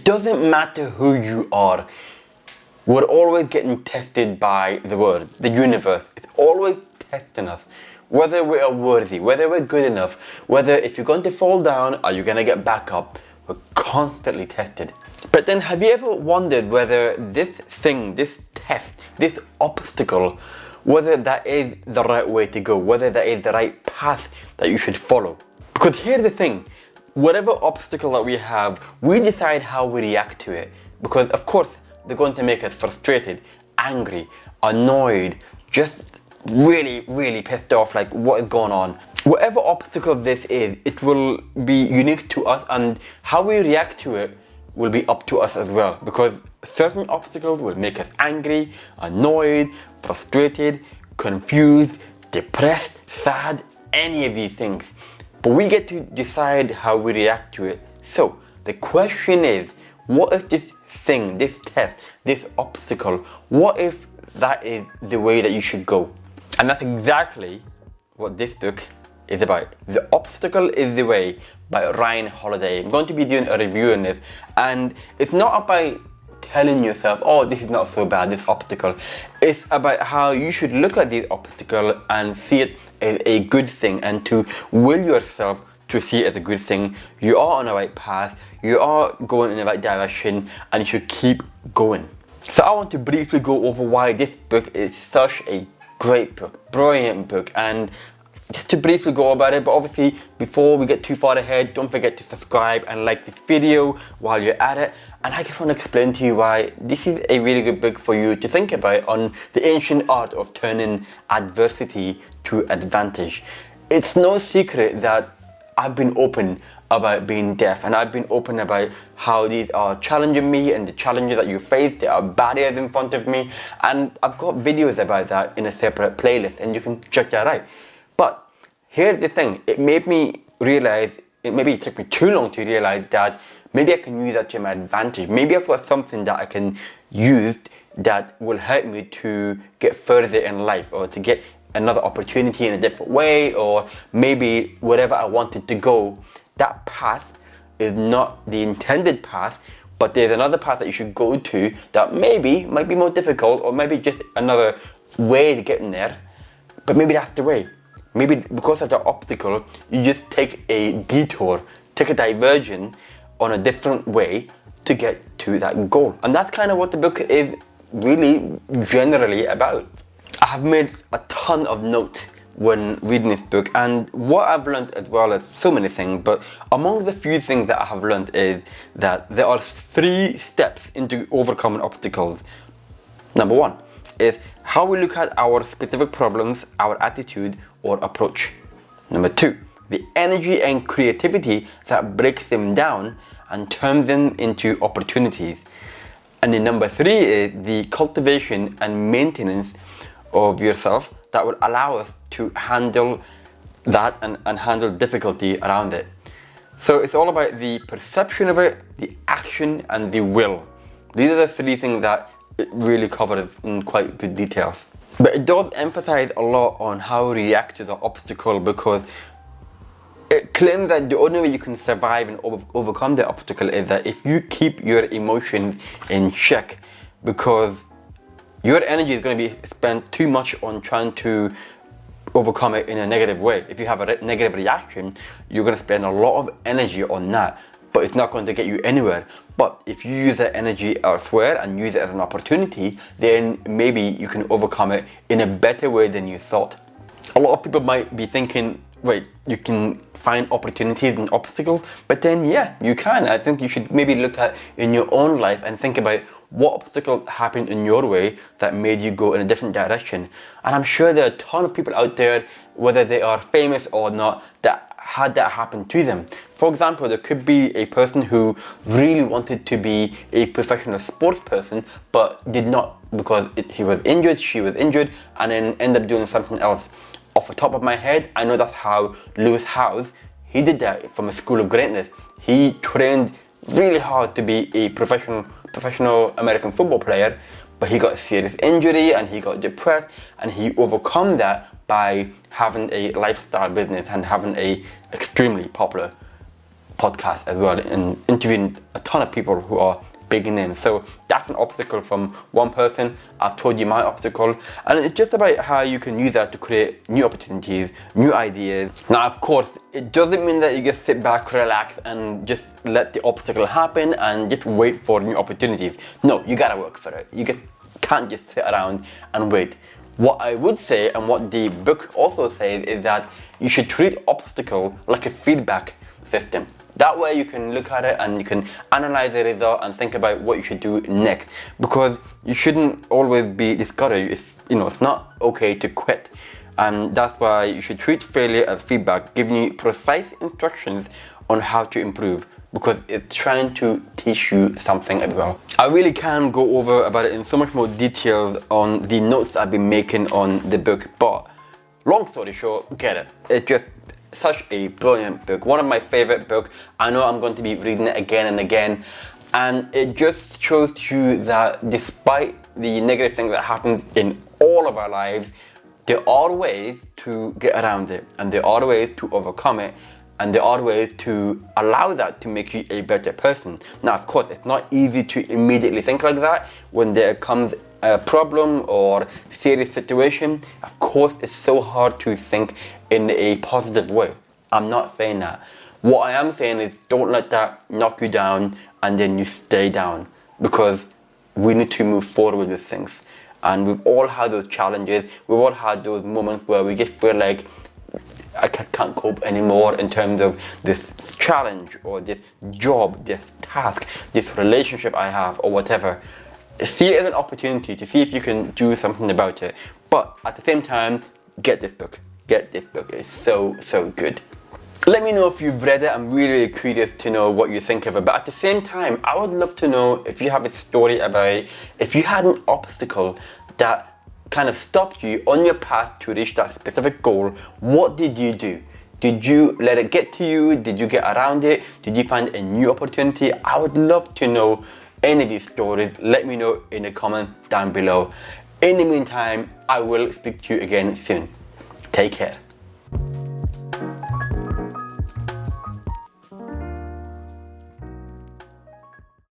doesn't matter who you are. We're always getting tested by the world, the universe. It's always testing us. Whether we are worthy, whether we're good enough, whether if you're going to fall down, are you going to get back up? We're constantly tested. But then have you ever wondered whether this thing, this test, this obstacle, whether that is the right way to go, whether that is the right path that you should follow? Because here's the thing, whatever obstacle that we have, we decide how we react to it. Because of course, they're going to make us frustrated, angry, annoyed, just really, really pissed off, like what is going on. Whatever obstacle this is, it will be unique to us, and how we react to it will be up to us as well. Because certain obstacles will make us angry, annoyed, frustrated, confused, depressed, sad, any of these things. But we get to decide how we react to it. So the question is, what if this thing, this test, this obstacle, what if that is the way that you should go? And that's exactly what this book is about. The Obstacle is the Way by Ryan Holiday. I'm going to be doing a review on this, and it's not about telling yourself, oh, this is not so bad, this obstacle. It's about how you should look at this obstacle and see it as a good thing, and to will yourself to see it as a good thing. You are on the right path, you are going in the right direction, and you should keep going. So I want to briefly go over why this book is such a great book, brilliant book, and just to briefly go about it. But obviously, before we get too far ahead, don't forget to subscribe and like this video while you're at it. And I just want to explain to you why this is a really good book for you to think about on the ancient art of turning adversity to advantage. It's no secret that I've been open about being deaf, and I've been open about how these are challenging me and the challenges that you face. There are barriers in front of me, and I've got videos about that in a separate playlist, and you can check that out. But here's the thing, it made me realize, maybe it took me too long to realize that maybe I can use that to my advantage. Maybe I've got something that I can use that will help me to get further in life, or to get another opportunity in a different way, or maybe wherever I wanted to go, that path is not the intended path, but there's another path that you should go to that maybe might be more difficult, or maybe just another way to get in there, but maybe that's the way. Maybe because of the obstacle, you just take a detour, take a diversion on a different way to get to that goal. And that's kind of what the book is really generally about. I have made a ton of notes when reading this book, and what I've learned as well is so many things, but among the few things that I have learned is that there are 3 steps into overcoming obstacles. Number 1 is how we look at our specific problems, our attitude or approach. Number 2, the energy and creativity that breaks them down and turns them into opportunities. And then number 3 is the cultivation and maintenance of yourself that will allow us to handle that and handle difficulty around it. So it's all about the perception of it, the action, and the will. These are the 3 things that it really covers in quite good details. But it does emphasize a lot on how we react to the obstacle, because it claims that the only way you can survive and overcome the obstacle is that if you keep your emotions in check, because your energy is going to be spent too much on trying to overcome it in a negative way. If you have a negative reaction, you're going to spend a lot of energy on that, but it's not going to get you anywhere. But if you use that energy elsewhere and use it as an opportunity, then maybe you can overcome it in a better way than you thought. A lot of people might be thinking, wait, you can find opportunities and obstacles, but then yeah, you can. I think you should maybe look at in your own life and think about what obstacle happened in your way that made you go in a different direction. And I'm sure there are a ton of people out there, whether they are famous or not, that had that happen to them. For example, there could be a person who really wanted to be a professional sports person, but did not, because he was injured, she was injured, and then ended up doing something else. Off the top of my head, I know that's how Lewis Howes, he did that from a school of greatness. He trained really hard to be a professional American football player, but he got a serious injury and he got depressed, and he overcome that by having a lifestyle business and having a extremely popular podcast as well and interviewing a ton of people who are big names. So that's an obstacle from one person. I've told you my obstacle, and it's just about how you can use that to create new opportunities, new ideas. Now, of course, it doesn't mean that you just sit back, relax, and just let the obstacle happen and just wait for new opportunities. No, you gotta work for it. You just can't just sit around and wait. What I would say, and what the book also says, is that you should treat obstacle like a feedback system. That way you can look at it and you can analyze the result and think about what you should do next. Because you shouldn't always be discouraged. It's not okay to quit. And that's why you should treat failure as feedback, giving you precise instructions on how to improve, because it's trying to teach you something as well. I really can go over about it in so much more detail on the notes that I've been making on the book, but long story short, get it. It's just such a brilliant book, one of my favorite books. I know I'm going to be reading it again and again, and it just shows to you that despite the negative things that happen in all of our lives, there are ways to get around it, and there are ways to overcome it, and there are ways to allow that to make you a better person. Now, of course, it's not easy to immediately think like that when there comes a problem or serious situation. Of course, it's so hard to think in a positive way. I'm not saying that. What I am saying is don't let that knock you down and then you stay down, because we need to move forward with things. And we've all had those challenges. We've all had those moments where we just feel like I can't cope anymore in terms of this challenge or this job, this task, this relationship I have, or whatever. See it as an opportunity to see if you can do something about it. But at the same time, get this book. Get this book. It's so good. Let me know if you've read it. I'm really curious to know what you think of it. But at the same time, I would love to know if you have a story about if you had an obstacle that kind of stopped you on your path to reach that specific goal. What did you do? Did you let it get to you? Did you get around it? Did you find a new opportunity? I would love to know any of these stories. Let me know in the comments down below. In the meantime, I will speak to you again soon. Take care.